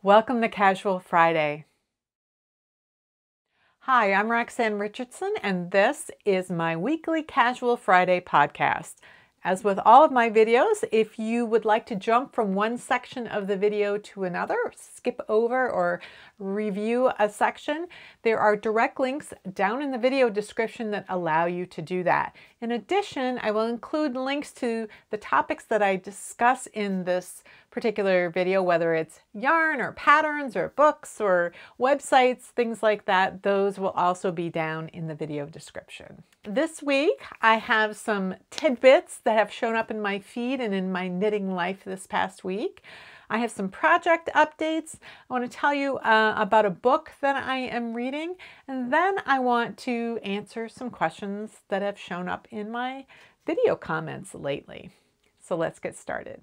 Welcome to Casual Friday. Hi, I'm Roxanne Richardson, and this is my weekly Casual Friday podcast. As with all of my videos, if you would like to jump from one section of the video to another, skip over or review a section, there are direct links down in the video description that allow you to do that. In addition, I will include links to the topics that I discuss in this particular video, whether it's yarn or patterns or books or websites, things like that. Those will also be down in the video description. This week, I have some tidbits that have shown up in my feed and in my knitting life this past week. I have some project updates. I want to tell you about a book that I am reading, and then I want to answer some questions that have shown up in my video comments lately. So let's get started.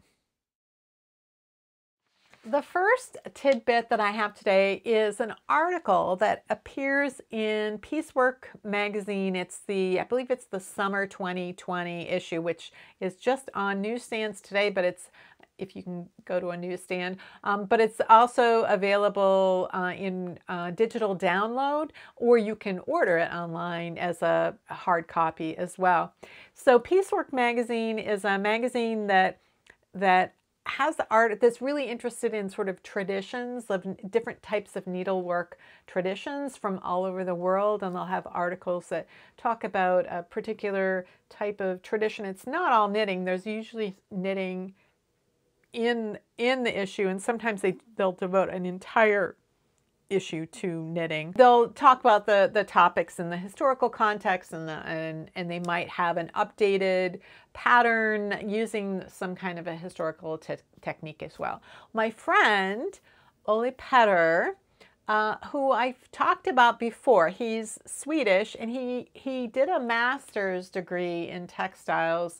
The first tidbit that I have today is an article that appears in Piecework magazine. I believe it's the summer 2020 issue, which is just on newsstands today, but it's, if you can go to a newsstand, but it's also available in digital download, or you can order it online as a hard copy as well. So Piecework magazine is a magazine that has the art that's really interested in sort of traditions of different types of needlework traditions from all over the world, and they'll have articles that talk about a particular type of tradition. It's not all knitting. There's usually knitting in the issue, and sometimes they'll devote an entire issue to knitting. They'll talk about the topics in the historical context, and they might have an updated pattern using some kind of a historical technique as well. My friend Ole Petter, who I've talked about before, he's Swedish, and he did a master's degree in textiles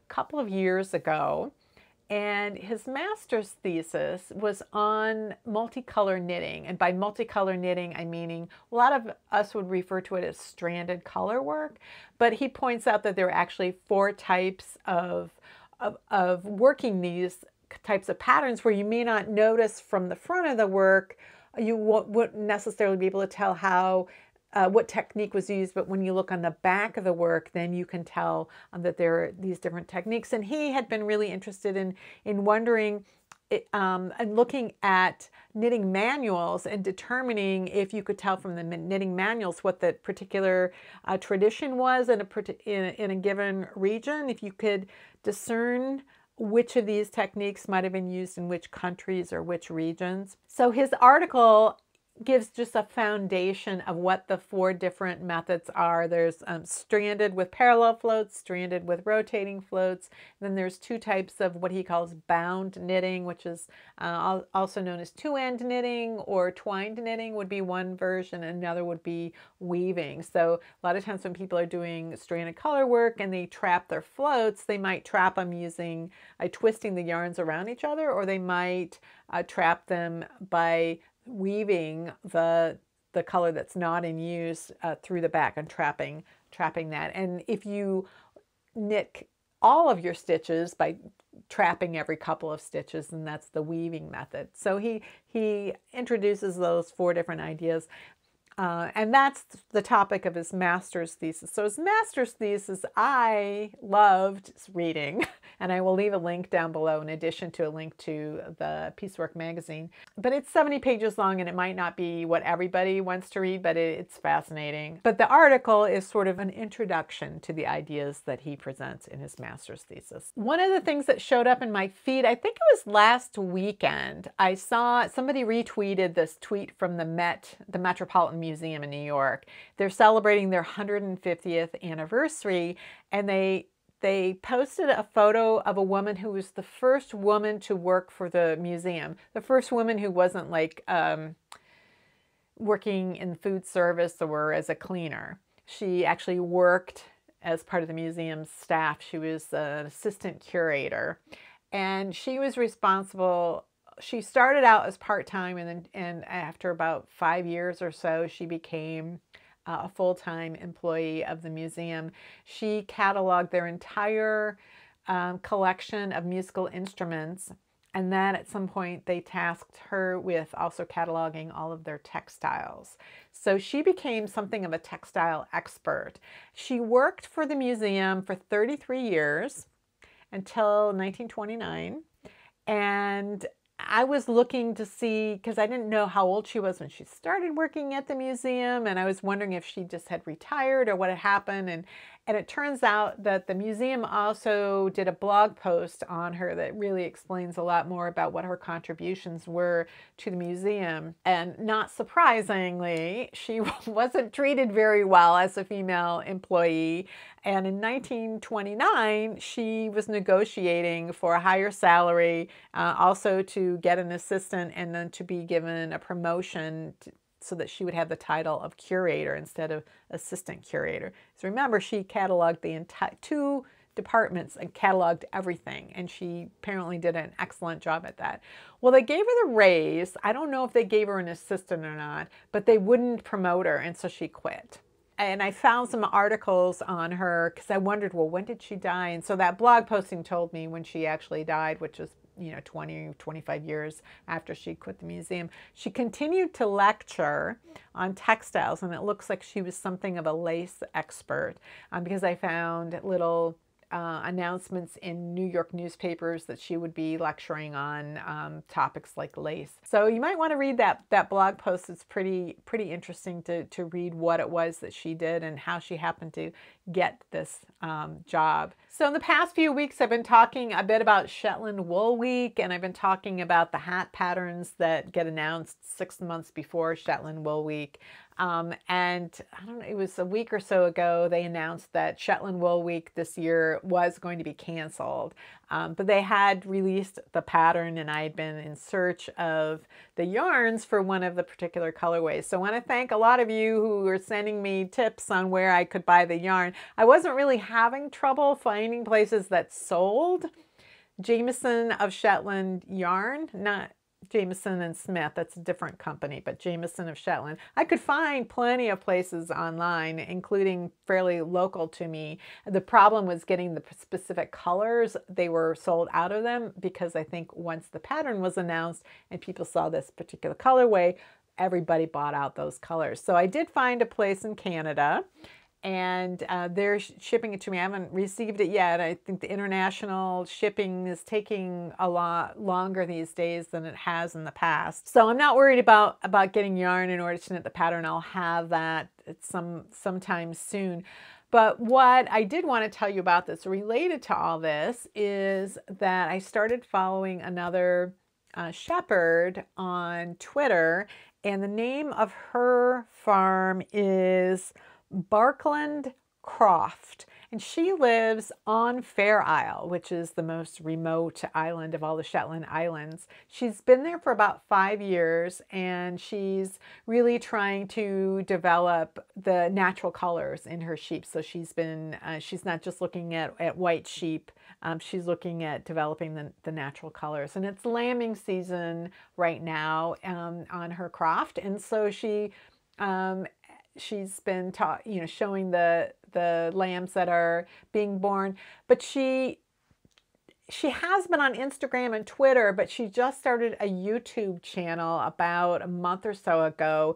a couple of years ago. And his master's thesis was on multicolor knitting. And by multicolor knitting, I'm meaning a lot of us would refer to it as stranded color work. But he points out that there are actually 4 types of working these types of patterns where you may not notice from the front of the work. You wouldn't necessarily be able to tell how what technique was used, but when you look on the back of the work, then you can tell that there are these different techniques. And he had been really interested in wondering and looking at knitting manuals and determining if you could tell from the knitting manuals what the particular tradition was in a given region, if you could discern which of these techniques might have been used in which countries or which regions. So his article gives just a foundation of what the 4 different methods are. There's stranded with parallel floats, stranded with rotating floats. And then there's 2 types of what he calls bound knitting, which is also known as 2-end knitting, or twined knitting would be one version, and another would be weaving. So a lot of times when people are doing stranded color work and they trap their floats, they might trap them using twisting the yarns around each other, or they might trap them by weaving the color that's not in use through the back and trapping that. And if you knit all of your stitches by trapping every couple of stitches, and that's the weaving method. So he introduces those 4 different ideas. And that's the topic of his master's thesis. So his master's thesis, I loved reading, and I will leave a link down below in addition to a link to the Piecework magazine. But it's 70 pages long, and it might not be what everybody wants to read, but it's fascinating. But the article is sort of an introduction to the ideas that he presents in his master's thesis. One of the things that showed up in my feed, I think it was last weekend, I saw somebody retweeted this tweet from the Metropolitan Museum in New York. They're celebrating their 150th anniversary, and they posted a photo of a woman who was the first woman to work for the museum, the first woman who wasn't like working in food service or as a cleaner. She actually worked as part of the museum's staff. She was an assistant curator, and she was responsible. She started out as part-time, and after about 5 years or so, she became a full-time employee of the museum. She cataloged their entire collection of musical instruments And then at some point they tasked her with also cataloging all of their textiles. So she became something of a textile expert. She worked for the museum for 33 years until 1929. And I was looking to see, because I didn't know how old she was when she started working at the museum, and I was wondering if she just had retired or what had happened. And it turns out that the museum also did a blog post on her that really explains a lot more about what her contributions were to the museum. And not surprisingly, she wasn't treated very well as a female employee. And in 1929, she was negotiating for a higher salary, also to get an assistant and then to be given a promotion so that she would have the title of curator instead of assistant curator. So remember, she cataloged the entire 2 departments and cataloged everything, and she apparently did an excellent job at that. Well, they gave her the raise. I don't know if they gave her an assistant or not, but they wouldn't promote her, and so she quit. And I found some articles on her because I wondered, well, when did she die? And so that blog posting told me when she actually died, which was 20, 25 years after she quit the museum. She continued to lecture on textiles, and it looks like she was something of a lace expert because I found little announcements in New York newspapers that she would be lecturing on topics like lace. So you might want to read that blog post. It's pretty interesting to read what it was that she did and how she happened to get this job. So in the past few weeks, I've been talking a bit about Shetland Wool Week, and I've been talking about the hat patterns that get announced 6 months before Shetland Wool Week. And I don't know, it was a week or so ago, they announced that Shetland Wool Week this year was going to be canceled. But they had released the pattern, and I had been in search of the yarns for one of the particular colorways. So I want to thank a lot of you who were sending me tips on where I could buy the yarn. I wasn't really having trouble finding places that sold Jameson of Shetland yarn, not Jameson and Smith, that's a different company, but Jameson of Shetland. I could find plenty of places online, including fairly local to me. The problem was getting the specific colors. They were sold out of them because I think once the pattern was announced and people saw this particular colorway, everybody bought out those colors. So I did find a place in Canada, and they're shipping it to me. I haven't received it yet. I think the international shipping is taking a lot longer these days than it has in the past. So I'm not worried about getting yarn in order to knit the pattern. I'll have that sometime soon. But what I did want to tell you about that's related to all this is that I started following another shepherd on Twitter, and the name of her farm is Barkland Croft, and she lives on Fair Isle, which is the most remote island of all the Shetland Islands. She's been there for about 5 years, and she's really trying to develop the natural colors in her sheep. So she's not just looking at white sheep, she's looking at developing the natural colors. And it's lambing season right now on her croft, and so she's been showing the lambs that are being born, but she has been on Instagram and Twitter, but she just started a YouTube channel about a month or so ago,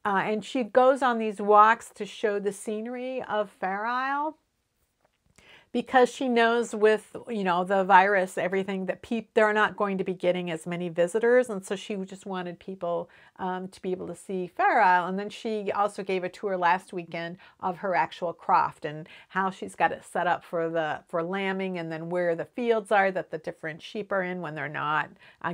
and she goes on these walks to show the scenery of Fair Isle, because she knows with, the virus, everything, that they're not going to be getting as many visitors. And so she just wanted people to be able to see Fair Isle. And then she also gave a tour last weekend of her actual croft and how she's got it set up for lambing, and then where the fields are that the different sheep are in when they're not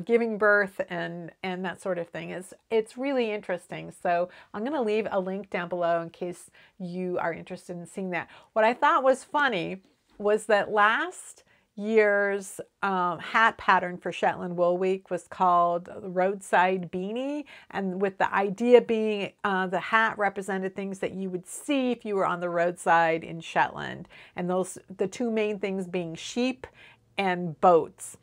giving birth, and that sort of thing. It's really interesting. So I'm going to leave a link down below in case you are interested in seeing that. What I thought was funny was that last year's hat pattern for Shetland Wool Week was called Roadside Beanie, and with the idea being the hat represented things that you would see if you were on the roadside in Shetland, and the 2 main things being sheep and boats.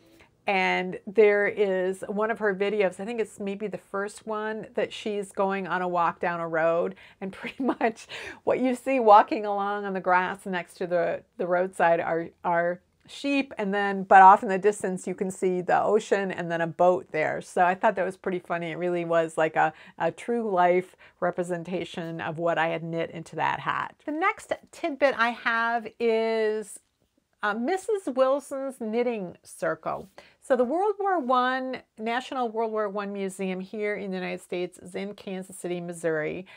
And there is one of her videos, I think it's maybe the first one, that she's going on a walk down a road, and pretty much what you see walking along on the grass next to the roadside are sheep, and then, but off in the distance you can see the ocean and then a boat there. So I thought that was pretty funny. It really was like a true life representation of what I had knit into that hat. The next tidbit I have is Mrs. Wilson's Knitting Circle. So the World War I, National World War I Museum here in the United States is in Kansas City, Missouri.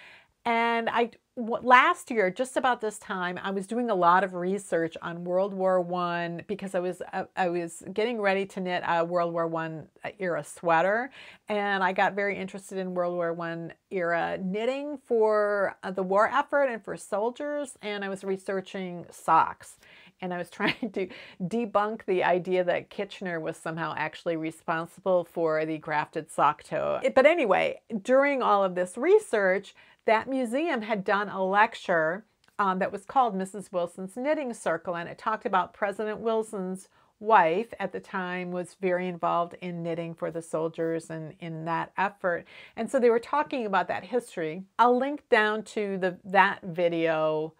And last year, just about this time, I was doing a lot of research on World War I because I was getting ready to knit a World War I era sweater, and I got very interested in World War I era knitting for the war effort and for soldiers, and I was researching socks. And I was trying to debunk the idea that Kitchener was somehow actually responsible for the grafted sock toe. But anyway, during all of this research, that museum had done a lecture that was called Mrs. Wilson's Knitting Circle, and it talked about President Wilson's wife at the time was very involved in knitting for the soldiers and in that effort. And so they were talking about that history. I'll link down to that video.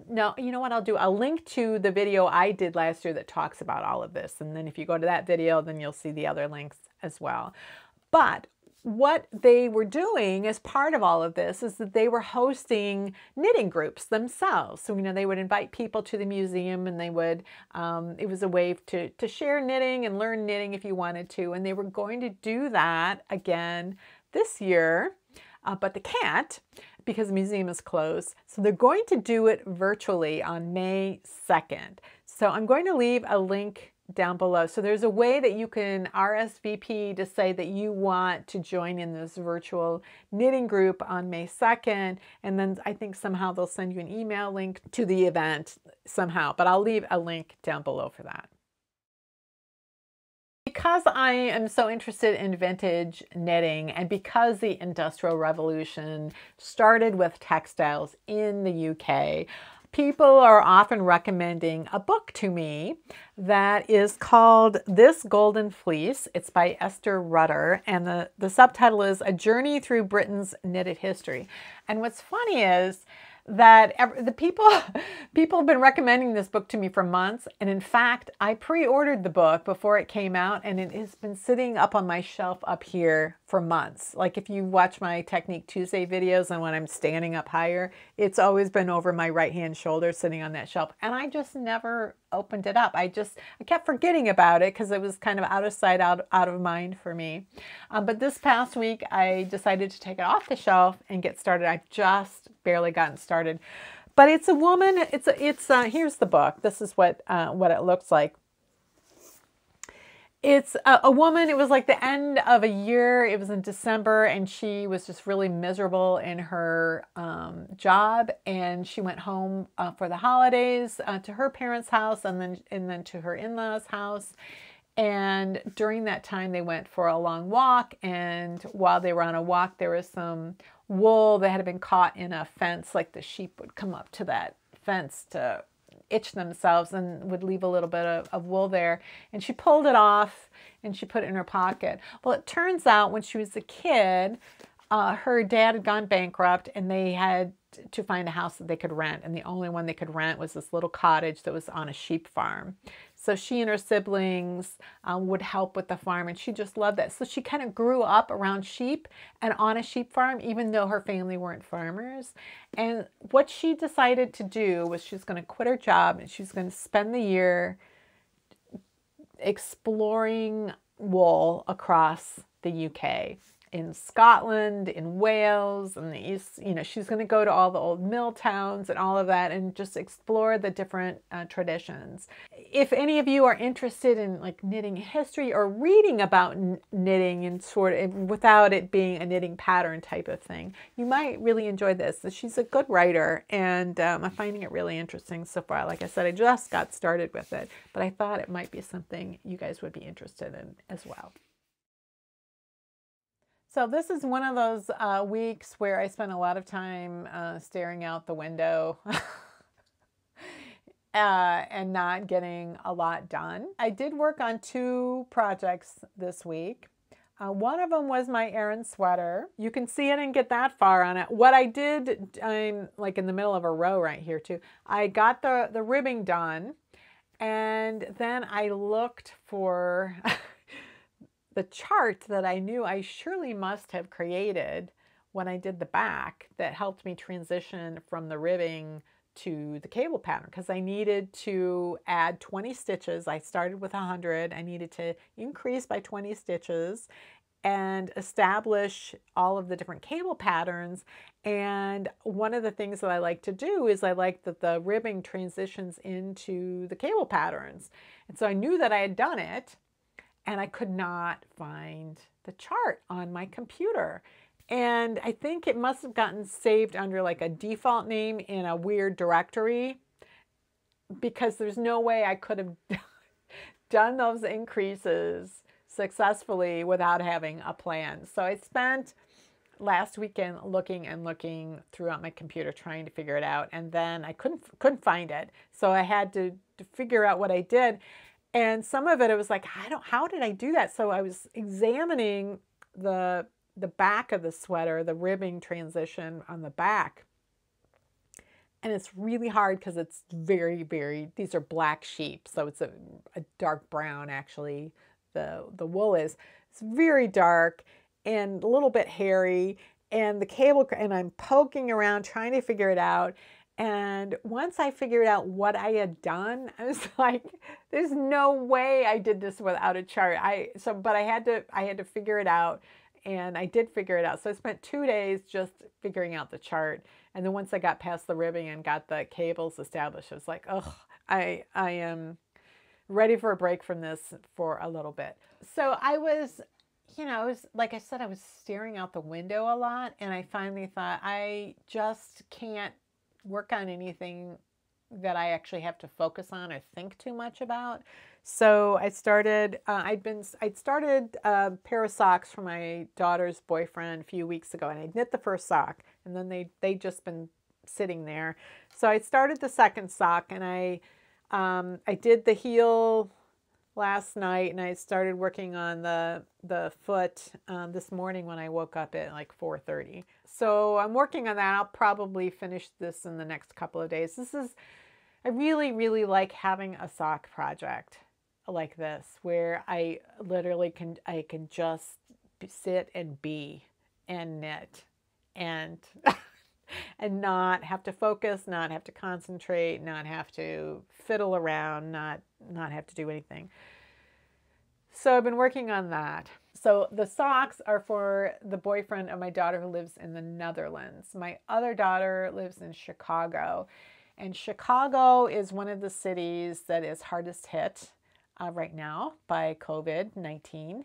No, you know what I'll do? I'll link to the video I did last year that talks about all of this. And then if you go to that video, then you'll see the other links as well. But what they were doing as part of all of this is that they were hosting knitting groups themselves. So, they would invite people to the museum, and they would, it was a way to share knitting and learn knitting if you wanted to. And they were going to do that again this year, but they can't, because the museum is closed. So they're going to do it virtually on May 2nd. So I'm going to leave a link down below. So there's a way that you can RSVP to say that you want to join in this virtual knitting group on May 2nd. And then I think somehow they'll send you an email link to the event somehow, but I'll leave a link down below for that. Because I am so interested in vintage knitting, and because the Industrial Revolution started with textiles in the UK, people are often recommending a book to me that is called This Golden Fleece. It's by Esther Rutter, and the subtitle is A Journey Through Britain's Knitted History. And what's funny is that the people have been recommending this book to me for months, and in fact I pre-ordered the book before it came out, and it has been sitting up on my shelf up here for months. Like if you watch my Technique Tuesday videos, and when I'm standing up higher, it's always been over my right hand shoulder sitting on that shelf, and I just never opened it up. I kept forgetting about it because it was kind of out of sight, out of mind for me. But this past week I decided to take it off the shelf and get started. I've just barely gotten started, but it's a woman. Here's the book. This is what it looks like. It's a woman. It was like the end of a year. It was in December, and she was just really miserable in her job, and she went home for the holidays to her parents' house, and then to her in-laws' house. And during that time, they went for a long walk, and while they were on a walk, there was some wool that had been caught in a fence. Like the sheep would come up to that fence to itch themselves and would leave a little bit of wool there. And she pulled it off and she put it in her pocket. Well, it turns out when she was a kid, her dad had gone bankrupt, and they had to find a house that they could rent. And the only one they could rent was this little cottage that was on a sheep farm. So she and her siblings would help with the farm, and she just loved that. So she kind of grew up around sheep and on a sheep farm, even though her family weren't farmers. And what she decided to do was she was going to quit her job, and she was going to spend the year exploring wool across the UK. In Scotland, in Wales, in the East, she's going to go to all the old mill towns and all of that, and just explore the different traditions. If any of you are interested in like knitting history or reading about knitting and sort of without it being a knitting pattern type of thing, you might really enjoy this. She's a good writer, and I'm finding it really interesting so far. Like I said, I just got started with it, but I thought it might be something you guys would be interested in as well. So this is one of those weeks where I spent a lot of time staring out the window and not getting a lot done. I did work on 2 projects this week. One of them was my Aran sweater. You can see I didn't get that far on it. What I did, I'm like in the middle of a row right here too. I got the ribbing done, And then I looked for the chart that I knew I surely must have created when I did the back that helped me transition from the ribbing to the cable pattern, because I needed to add 20 stitches. I started with 100. I needed to increase by 20 stitches and establish all of the different cable patterns. And one of the things that I like to do is I like that the ribbing transitions into the cable patterns. And so I knew that I had done it, and I could not find the chart on my computer. And I think it must have gotten saved under like a default name in a weird directory, because there's no way I could have done those increases successfully without having a plan. So I spent last weekend looking and looking throughout my computer trying to figure it out, and then I couldn't find it. So I had to figure out what I did. And some of it was like, how did I do that? So I was examining the back of the sweater, the ribbing transition on the back. And it's really hard because it's very, very, these are black sheep. So it's a dark brown, actually, the wool is. It's very dark and a little bit hairy. And the cable, and I'm poking around trying to figure it out. And once I figured out what I had done, I was like, there's no way I did this without a chart. But I had to figure it out. And I did figure it out. So I spent 2 days just figuring out the chart. And then once I got past the ribbing and got the cables established, I was like, oh, I am ready for a break from this for a little bit. So I was, like I said, I was staring out the window a lot. And I finally thought, I just can't work on anything that I actually have to focus on or think too much about. So I started, I'd started a pair of socks for my daughter's boyfriend a few weeks ago, and I knit the first sock, and then they'd just been sitting there. So I started the second sock, and I did the heel last night, and I started working on the foot this morning when I woke up at like 4:30. So I'm working on that. I'll probably finish this in the next couple of days. I really, really like having a sock project like this, where I literally can just sit and be and knit and and not have to focus, not have to concentrate, not have to fiddle around, not have to do anything. So I've been working on that. So the socks are for the boyfriend of my daughter who lives in the Netherlands. My other daughter lives in Chicago, and Chicago is one of the cities that is hardest hit right now by COVID-19.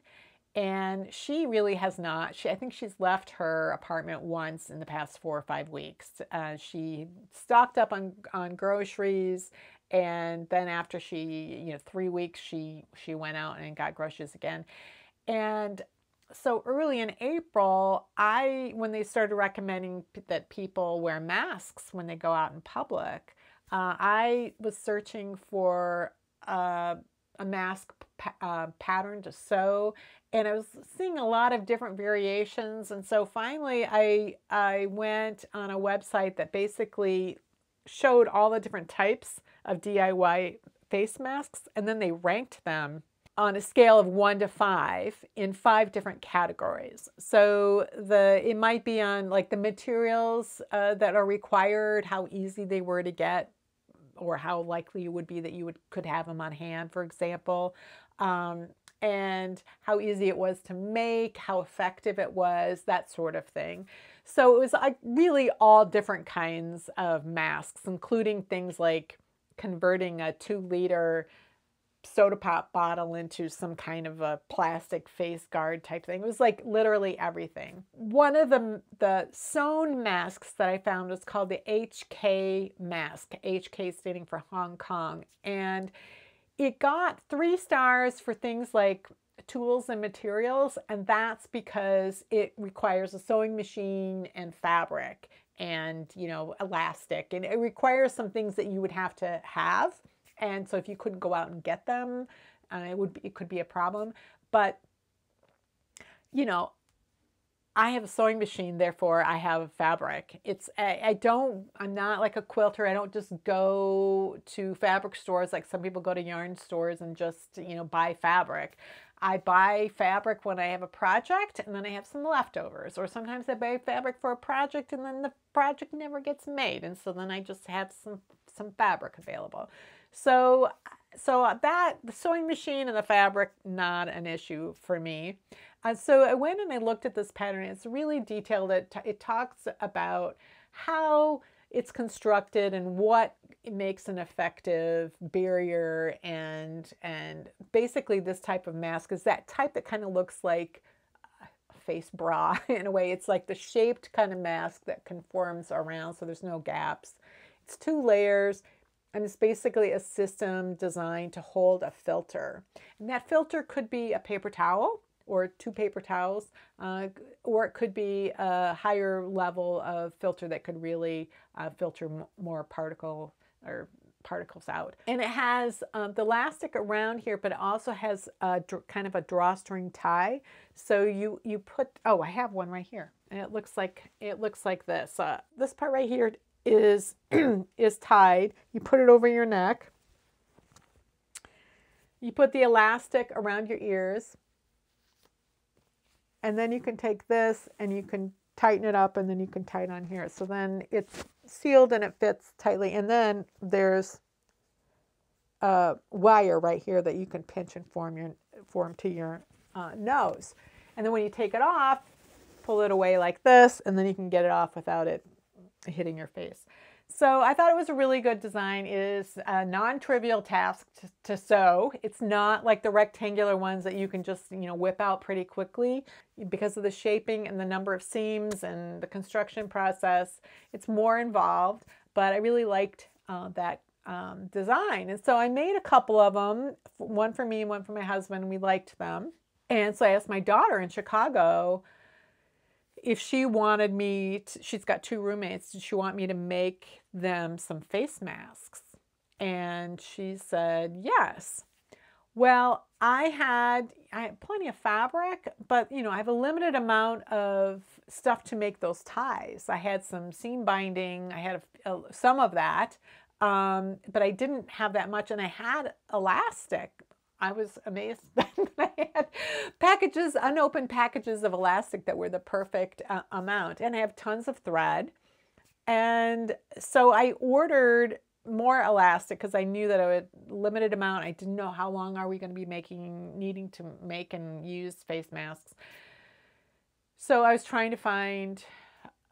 And she really has not. I think she's left her apartment once in the past 4 or 5 weeks. She stocked up on groceries, and then after 3 weeks, she went out and got groceries again. And so early in April, when they started recommending that people wear masks when they go out in public, I was searching for a mask pattern to sew, and I was seeing a lot of different variations. And so finally I went on a website that basically showed all the different types of DIY face masks, and then they ranked them on a scale of 1 to 5 in 5 different categories. So it might be on like the materials that are required, how easy they were to get, or how likely it would be that you could have them on hand, for example, and how easy it was to make, how effective it was, that sort of thing. So it was really all different kinds of masks, including things like converting a 2-liter soda pop bottle into some kind of a plastic face guard type thing. It was like literally everything. One of the sewn masks that I found was called the HK mask, HK standing for Hong Kong. And it got 3 stars for things like tools and materials, and that's because it requires a sewing machine and fabric and, elastic, and it requires some things that you would have to have. And so if you couldn't go out and get them, it could be a problem. But, I have a sewing machine, therefore I have fabric. I'm not like a quilter. I don't just go to fabric stores like some people go to yarn stores and just, buy fabric. I buy fabric when I have a project and then I have some leftovers. Or sometimes I buy fabric for a project and then the project never gets made. And so then I just have some fabric available. So the sewing machine and the fabric, not an issue for me. So I went and I looked at this pattern. It's really detailed. It talks about how it's constructed and what makes an effective barrier, and basically this type of mask is that type that kind of looks like a face bra in a way. It's like the shaped kind of mask that conforms around so there's no gaps. It's 2 layers. And it's basically a system designed to hold a filter. And that filter could be a paper towel or 2 paper towels, or it could be a higher level of filter that could really filter more particles out. And it has the elastic around here, but it also has kind of a drawstring tie. So you put, oh, I have one right here. And it looks like this. This part right here is tied. You put it over your neck. You put the elastic around your ears. And then you can take this and you can tighten it up, and then you can tie it on here. So then it's sealed and it fits tightly. And then there's a wire right here that you can pinch and form to your nose. And then when you take it off, pull it away like this, and then you can get it off without it hitting your face. So I thought it was a really good design. It is a non-trivial task to sew. It's not like the rectangular ones that you can just, whip out pretty quickly. Because of the shaping and the number of seams and the construction process, it's more involved, but I really liked that design. And so I made a couple of them, one for me and one for my husband. We liked them. And so I asked my daughter in Chicago if she wanted me to, she's got 2 roommates, did she want me to make them some face masks? And she said yes. Well, I had plenty of fabric, but I have a limited amount of stuff to make those ties. I had some seam binding, I had some of that, but I didn't have that much, and I had elastic. I was amazed that I had unopened packages of elastic that were the perfect amount. And I have tons of thread. And so I ordered more elastic because I knew that I would limited amount. I didn't know how long are we going to be needing to make and use face masks. So I was trying to find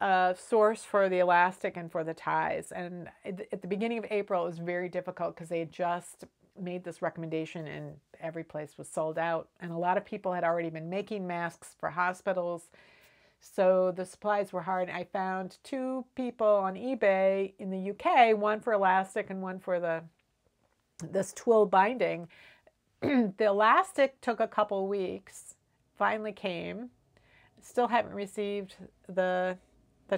a source for the elastic and for the ties. And at the beginning of April, it was very difficult because they had just made this recommendation and every place was sold out, and a lot of people had already been making masks for hospitals, so the supplies were hard. I found 2 people on eBay in the UK, one for elastic and one for this twill binding. The elastic took a couple weeks, finally came. Still haven't received the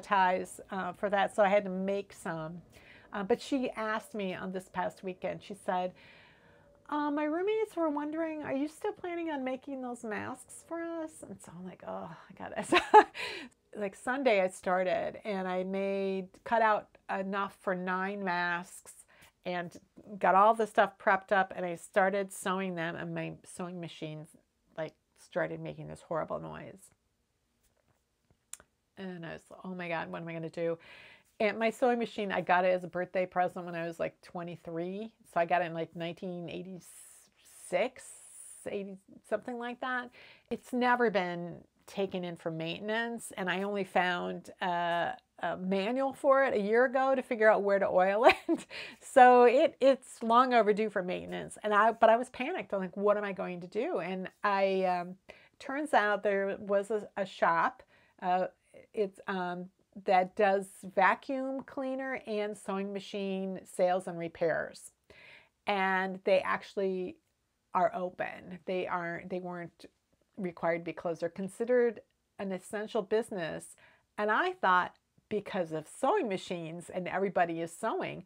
ties for that, so I had to make some. But she asked me on this past weekend, she said, my roommates were wondering, are you still planning on making those masks for us? And so I'm like, oh, I got it. Like Sunday I started, and I cut out enough for 9 masks and got all the stuff prepped up, and I started sewing them, and my sewing machine started making this horrible noise. And I was, oh my God, what am I going to do? And my sewing machine, I got it as a birthday present when I was like 23. So I got it in like 1986, 80, something like that. It's never been taken in for maintenance. And I only found a manual for it a year ago to figure out where to oil it. So it's long overdue for maintenance. But I was panicked. I'm like, what am I going to do? And turns out there was a shop. That does vacuum cleaner and sewing machine sales and repairs. And they actually are open. They weren't required to be closed. They're considered an essential business. And I thought because of sewing machines and everybody is sewing,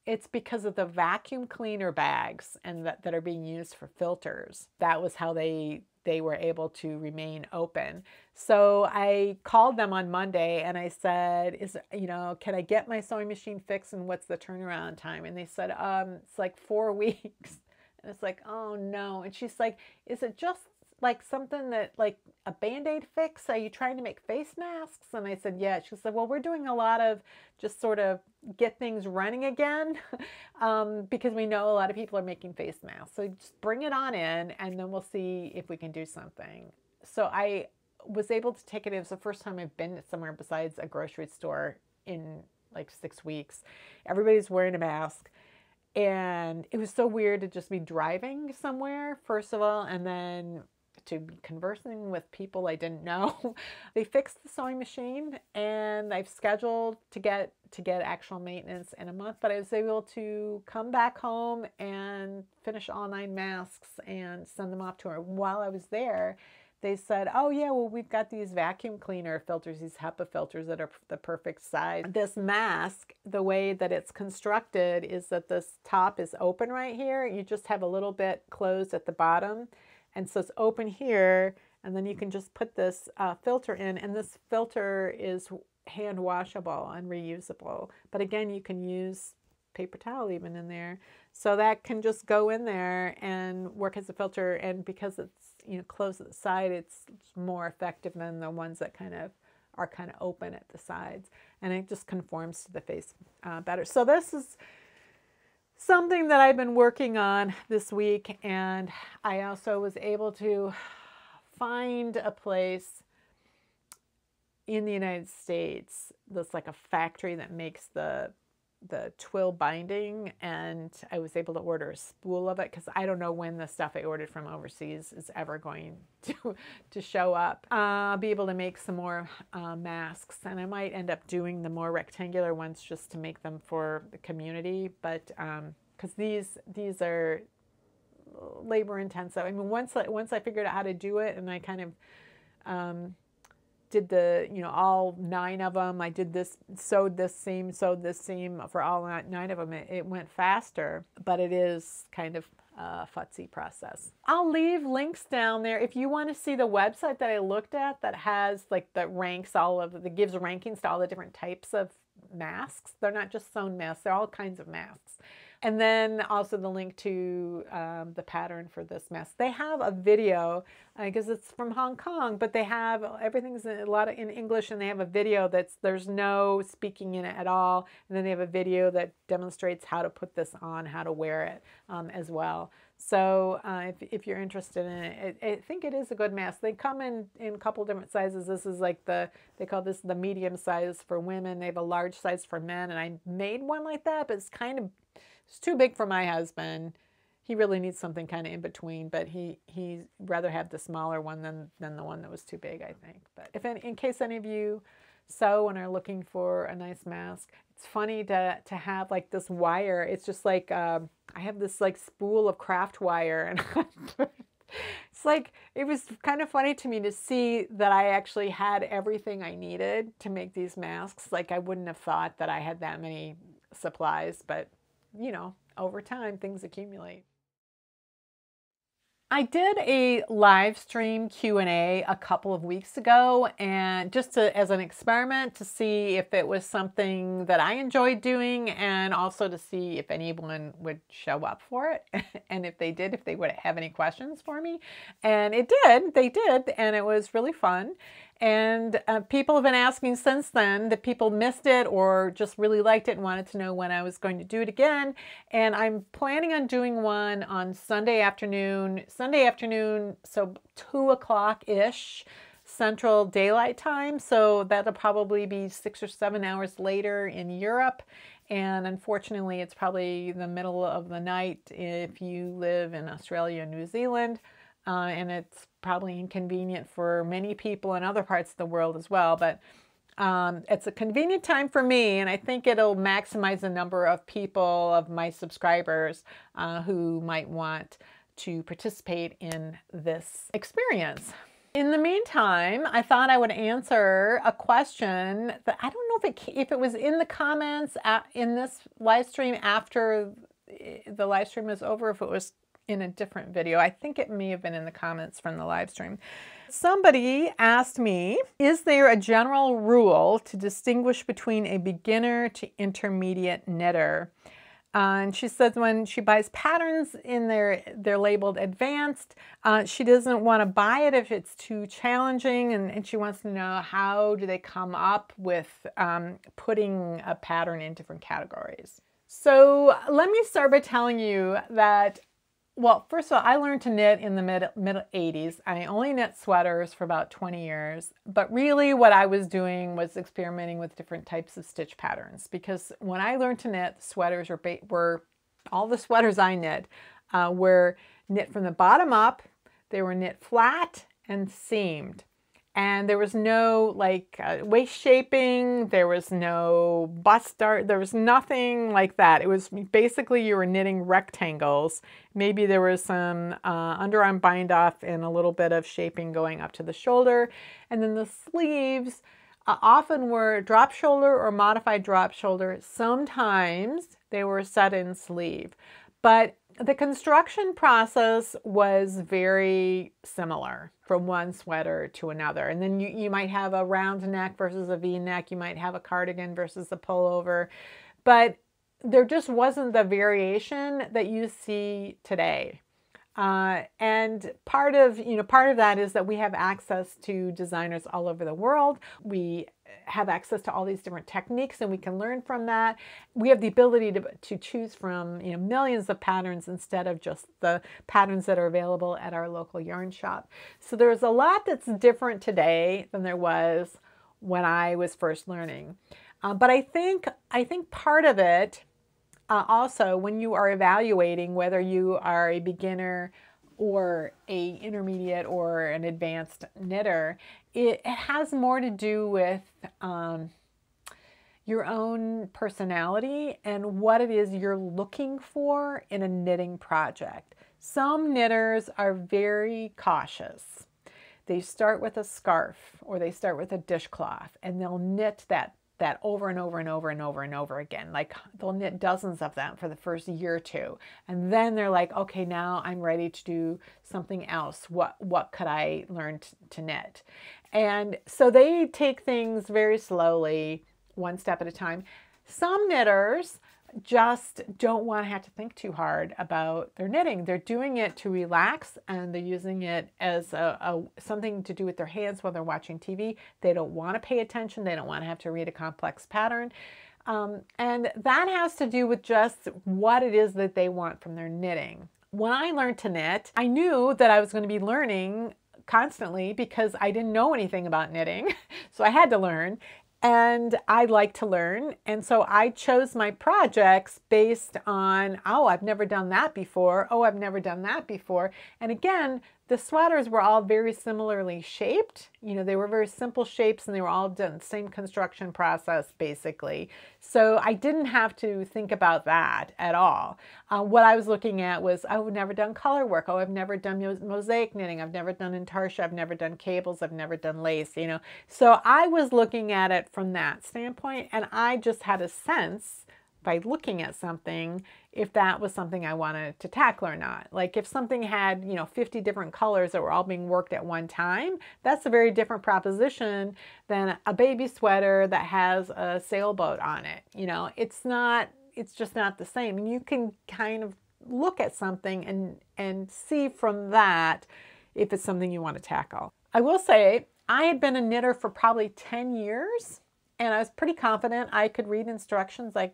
it's because of the vacuum cleaner bags and that are being used for filters. That was how they they were able to remain open. So I called them on Monday and I said, can I get my sewing machine fixed and what's the turnaround time? And they said, it's like 4 weeks. And it's like, oh no. And she's like, is it just like something that like a Band-Aid fix? Are you trying to make face masks? And I said, yeah. She said, well, we're doing a lot of just sort of get things running again because we know a lot of people are making face masks. So just bring it on in and then we'll see if we can do something. So I was able to take it. It was the first time I've been somewhere besides a grocery store in like 6 weeks. Everybody's wearing a mask. And it was so weird to just be driving somewhere, first of all, and then to be conversing with people I didn't know. They fixed the sewing machine and I've scheduled to get actual maintenance in a month, but I was able to come back home and finish all 9 masks and send them off to her. While I was there, they said, oh yeah, well, we've got these vacuum cleaner filters, these HEPA filters that are the perfect size. This mask, the way that it's constructed is that this top is open right here. You just have a little bit closed at the bottom. And so it's open here, and then you can just put this filter in, and this filter is hand washable and reusable. But again, you can use paper towel even in there. So that can just go in there and work as a filter, and because it's closed at the side, it's more effective than the ones that are kind of open at the sides, and it just conforms to the face better. So this is something that I've been working on this week, and I also was able to find a place in the United States that's like a factory that makes the twill binding, and I was able to order a spool of it because I don't know when the stuff I ordered from overseas is ever going to show up. I'll be able to make some more masks, and I might end up doing the more rectangular ones just to make them for the community, but because these are labor intensive. I mean, once I figured out how to do it, and I kind of did all 9 of them. I did this, sewed this seam for all 9 of them. It went faster, but it is kind of a futzy process. I'll leave links down there if you want to see the website that I looked at that has like that gives rankings to all the different types of masks. They're not just sewn masks, they're all kinds of masks. And then also the link to the pattern for this mask. They have a video because it's from Hong Kong, but they have everything's a lot in English, and they have a video there's no speaking in it at all. And then they have a video that demonstrates how to put this on, how to wear it as well. So if you're interested in it, I think it is a good mask. They come in a couple different sizes. This is like they call this the medium size for women. They have a large size for men, and I made one like that, but it's too big for my husband. He really needs something kind of in between, but he'd rather have the smaller one than the one that was too big, I think. But in case any of you sew and are looking for a nice mask, it's funny to have like this wire. It's just like I have this like spool of Croft wire, and it's like, it was kind of funny to me to see that I actually had everything I needed to make these masks. Like, I wouldn't have thought that I had that many supplies, but over time, things accumulate. I did a live stream Q&A a couple of weeks ago, and just as an experiment to see if it was something that I enjoyed doing, and also to see if anyone would show up for it. And if they did, if they would have any questions for me. And they did, and it was really fun. And people have been asking since then that people missed it or just really liked it and wanted to know when I was going to do it again. And I'm planning on doing one on Sunday afternoon, so 2 o'clock-ish Central Daylight Time. So that'll probably be 6 or 7 hours later in Europe. And unfortunately, it's probably the middle of the night if you live in Australia and New Zealand. And it's probably inconvenient for many people in other parts of the world as well. But it's a convenient time for me, and I think it'll maximize the number of people, of my subscribers, who might want to participate in this experience. In the meantime, I thought I would answer a question that I don't know if it was in the comments in this live stream after the live stream was over, if it was in a different video. I think it may have been in the comments from the live stream. Somebody asked me, is there a general rule to distinguish between a beginner to intermediate knitter? And she says when she buys patterns in they're labeled advanced, she doesn't want to buy it if it's too challenging, and she wants to know how do they come up with putting a pattern in different categories. So let me start by telling you that, well, first of all, I learned to knit in the mid 80s. I only knit sweaters for about 20 years, but really what I was doing was experimenting with different types of stitch patterns, because when I learned to knit, sweaters were all the sweaters I knit were knit from the bottom up. They were knit flat and seamed. And there was no like waist shaping, there was no bust dart, there was nothing like that. It was basically you were knitting rectangles. Maybe there was some underarm bind off and a little bit of shaping going up to the shoulder. And then the sleeves often were drop shoulder or modified drop shoulder. Sometimes they were set in sleeve. But the construction process was very similar from one sweater to another. And then you might have a round neck versus a V-neck. You might have a cardigan versus a pullover. But there just wasn't the variation that you see today. And part of that is that we have access to designers all over the world. We have access to all these different techniques and we can learn from that. We have the ability to choose from millions of patterns instead of just the patterns that are available at our local yarn shop. So there's a lot that's different today than there was when I was first learning. But I think part of it also, when you are evaluating whether you are a beginner or a intermediate or an advanced knitter, it has more to do with your own personality and what it is you're looking for in a knitting project. Some knitters are very cautious. They start with a scarf or they start with a dishcloth and they'll knit that over and over and over and over and over again. Like they'll knit dozens of them for the first year or two. And then they're like, okay, now I'm ready to do something else. What could I learn to knit? And so they take things very slowly, one step at a time. Some knitters just don't want to have to think too hard about their knitting. They're doing it to relax and they're using it as something to do with their hands while they're watching TV. They don't want to pay attention. They don't want to have to read a complex pattern. And that has to do with just what it is that they want from their knitting. When I learned to knit, I knew that I was going to be learning constantly because I didn't know anything about knitting. So I had to learn. And I like to learn, and so I chose my projects based on, oh, I've never done that before, oh, I've never done that before. And again, the sweaters were all very similarly shaped. They were very simple shapes and they were all done the same construction process basically. So I didn't have to think about that at all. What I was looking at was, oh, I've never done color work. Oh, I've never done mosaic knitting. I've never done intarsia. I've never done cables. I've never done lace, So I was looking at it from that standpoint and I just had a sense by looking at something if that was something I wanted to tackle or not. Like if something had, 50 different colors that were all being worked at one time, that's a very different proposition than a baby sweater that has a sailboat on it. It's just not the same. And you can kind of look at something and see from that if it's something you want to tackle. I will say I had been a knitter for probably 10 years. And I was pretty confident I could read instructions. I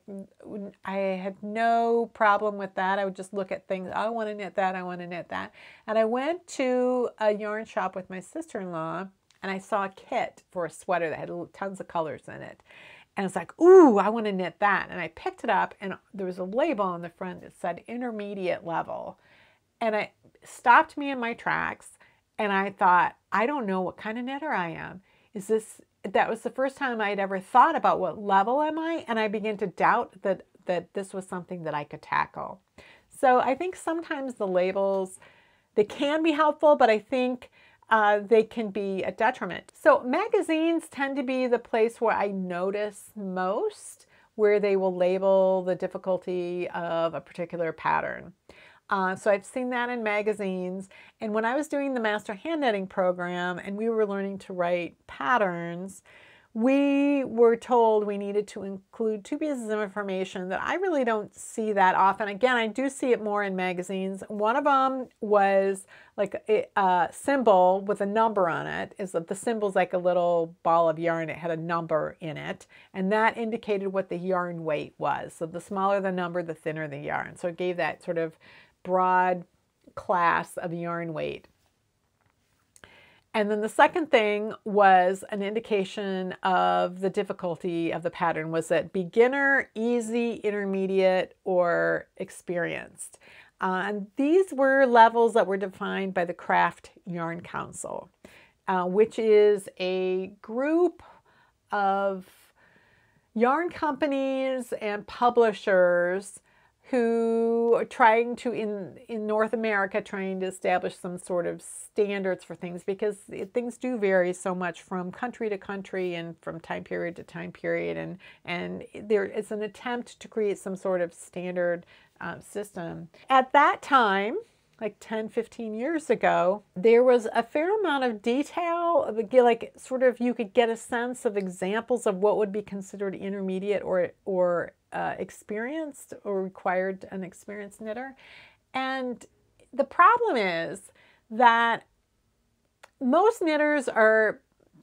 had no problem with that. I would just look at things. I want to knit that. I want to knit that. And I went to a yarn shop with my sister-in-law and I saw a kit for a sweater that had tons of colors in it. And I was like, ooh, I want to knit that. And I picked it up and there was a label on the front that said intermediate level. And it stopped me in my tracks. And I thought, I don't know what kind of knitter I am. That was the first time I'd ever thought about what level am I, and I began to doubt that this was something that I could tackle. So I think sometimes the labels, they can be helpful, but I think they can be a detriment. So magazines tend to be the place where I notice most, where they will label the difficulty of a particular pattern. So I've seen that in magazines. And when I was doing the Master Hand Knitting program and we were learning to write patterns, we were told we needed to include 2 pieces of information that I really don't see that often. Again, I do see it more in magazines. One of them was like a symbol with a number on it. Is that the symbol's like a little ball of yarn. It had a number in it, and that indicated what the yarn weight was. So the smaller the number, the thinner the yarn. So it gave that sort of broad class of yarn weight. And then the second thing was an indication of the difficulty of the pattern. Was it beginner, easy, intermediate, or experienced? And these were levels that were defined by the Croft Yarn Council, which is a group of yarn companies and publishers who are trying to, in North America, trying to establish some sort of standards for things, because things do vary so much from country to country and from time period to time period, and there is an attempt to create some sort of standard system. At that time, like 10, 15 years ago, there was a fair amount of detail, like sort of you could get a sense of examples of what would be considered intermediate or experienced or required an experienced knitter. And the problem is that most knitters are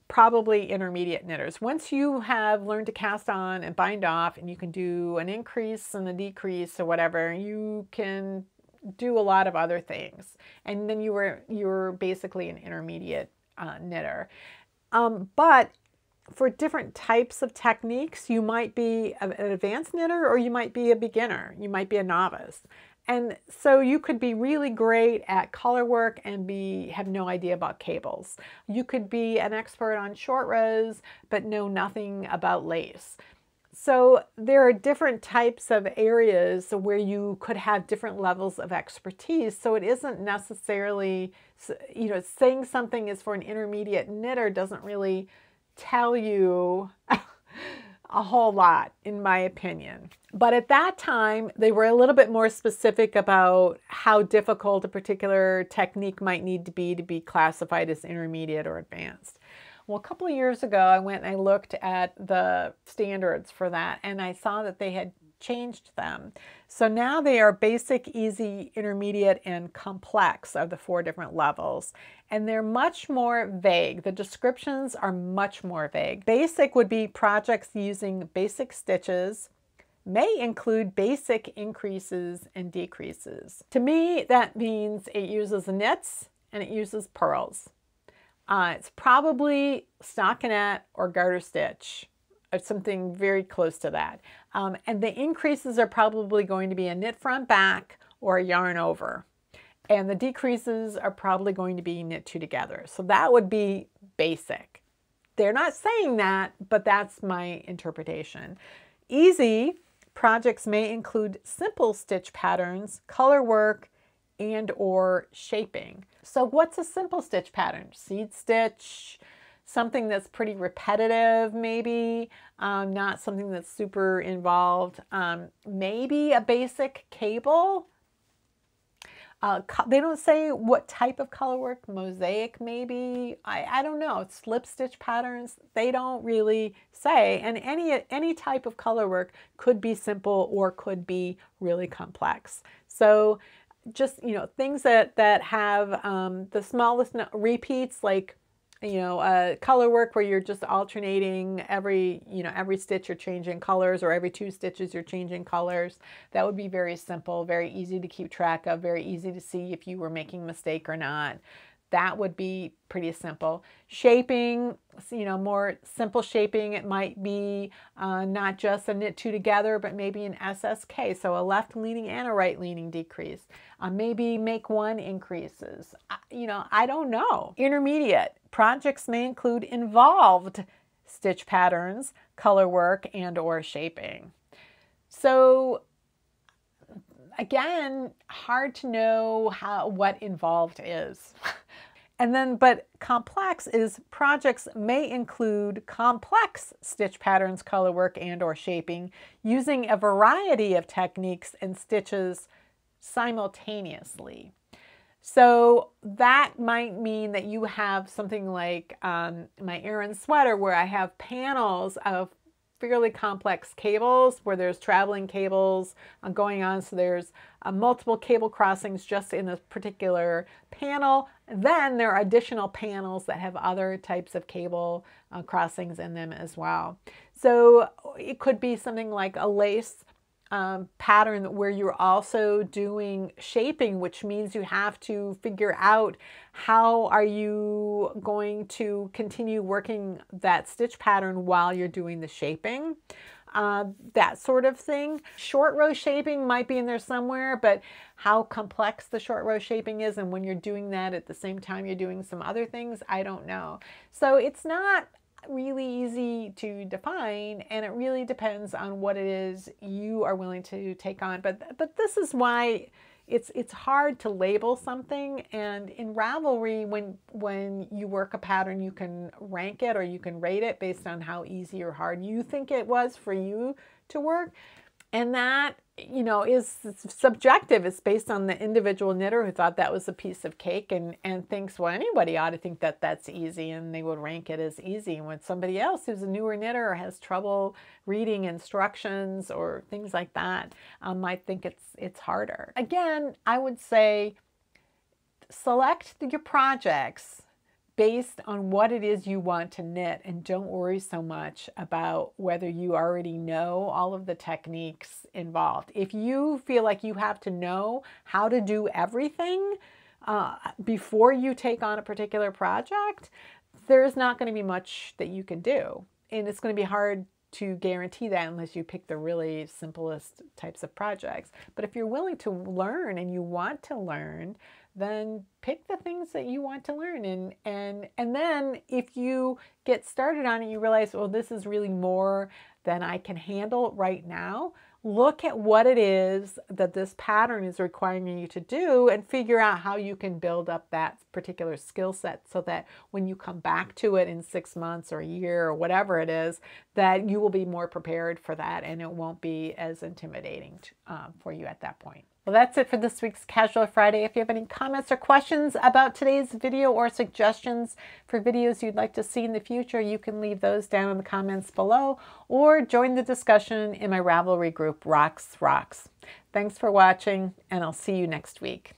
probably intermediate knitters. Once you have learned to cast on and bind off, and you can do an increase and a decrease or whatever, you can do a lot of other things, and then you're basically an intermediate knitter. But for different types of techniques, you might be an advanced knitter, or you might be a beginner, you might be a novice. And so you could be really great at color work and have no idea about cables. You could be an expert on short rows but know nothing about lace. So there are different types of areas where you could have different levels of expertise. So it isn't necessarily, saying something is for an intermediate knitter doesn't really tell you a whole lot, in my opinion. But at that time, they were a little bit more specific about how difficult a particular technique might need to be classified as intermediate or advanced. Well, a couple of years ago, I went and I looked at the standards for that, and I saw that they had changed them. So now they are basic, easy, intermediate, and complex are the 4 different levels. And they're much more vague. The descriptions are much more vague. Basic would be projects using basic stitches, may include basic increases and decreases. To me, that means it uses knits and it uses purls. It's probably stockinette or garter stitch, or something very close to that. And the increases are probably going to be a knit front back or a yarn over. And the decreases are probably going to be knit 2 together. So that would be basic. They're not saying that, but that's my interpretation. Easy projects may include simple stitch patterns, color work, and or shaping. So what's a simple stitch pattern? Seed stitch, something that's pretty repetitive maybe, not something that's super involved. Maybe a basic cable. They don't say what type of color work, mosaic maybe, I don't know. Slip stitch patterns, they don't really say. And any type of color work could be simple or could be really complex. So just, things that have the smallest repeats, like, color work where you're just alternating every stitch you're changing colors, or every 2 stitches you're changing colors. That would be very simple, very easy to keep track of, very easy to see if you were making a mistake or not. That would be pretty simple. Shaping, more simple shaping. It might be not just a knit 2 together, but maybe an SSK, so a left leaning and a right leaning decrease. Maybe make 1 increases. I don't know. Intermediate projects may include involved stitch patterns, color work, and or shaping. So again, hard to know what involved is. And then, but complex is projects may include complex stitch patterns, color work, and or shaping using a variety of techniques and stitches simultaneously. So that might mean that you have something like my Aran sweater, where I have panels of fairly complex cables, where there's traveling cables going on. So there's multiple cable crossings just in this particular panel. Then there are additional panels that have other types of cable crossings in them as well. So it could be something like a lace pattern where you're also doing shaping, which means you have to figure out how are you going to continue working that stitch pattern while you're doing the shaping. That sort of thing. Short row shaping might be in there somewhere, but how complex the short row shaping is and when you're doing that at the same time you're doing some other things, I don't know. So it's not really easy to define, and it really depends on what it is you are willing to take on. But this is why it's hard to label something. And in Ravelry, when you work a pattern, you can rank it or you can rate it based on how easy or hard you think it was for you to work. And that, you know, is subjective. It's based on the individual knitter who thought that was a piece of cake and thinks, well, anybody ought to think that that's easy, and they would rank it as easy. And when somebody else who's a newer knitter or has trouble reading instructions or things like that might think it's harder. Again, I would say select your projects based on what it is you want to knit, and don't worry so much about whether you already know all of the techniques involved. If you feel like you have to know how to do everything before you take on a particular project, there's not going to be much that you can do. And it's going to be hard to guarantee that unless you pick the really simplest types of projects. But if you're willing to learn and you want to learn, then pick the things that you want to learn. And then if you get started on it, you realize, well, this is really more than I can handle right now. Look at what it is that this pattern is requiring you to do and figure out how you can build up that particular skill set so that when you come back to it in 6 months or a year or whatever it is, that you will be more prepared for that and it won't be as intimidating for you at that point. Well, that's it for this week's Casual Friday. If you have any comments or questions about today's video or suggestions for videos you'd like to see in the future, you can leave those down in the comments below or join the discussion in my Ravelry group, Rocks. Thanks for watching, and I'll see you next week.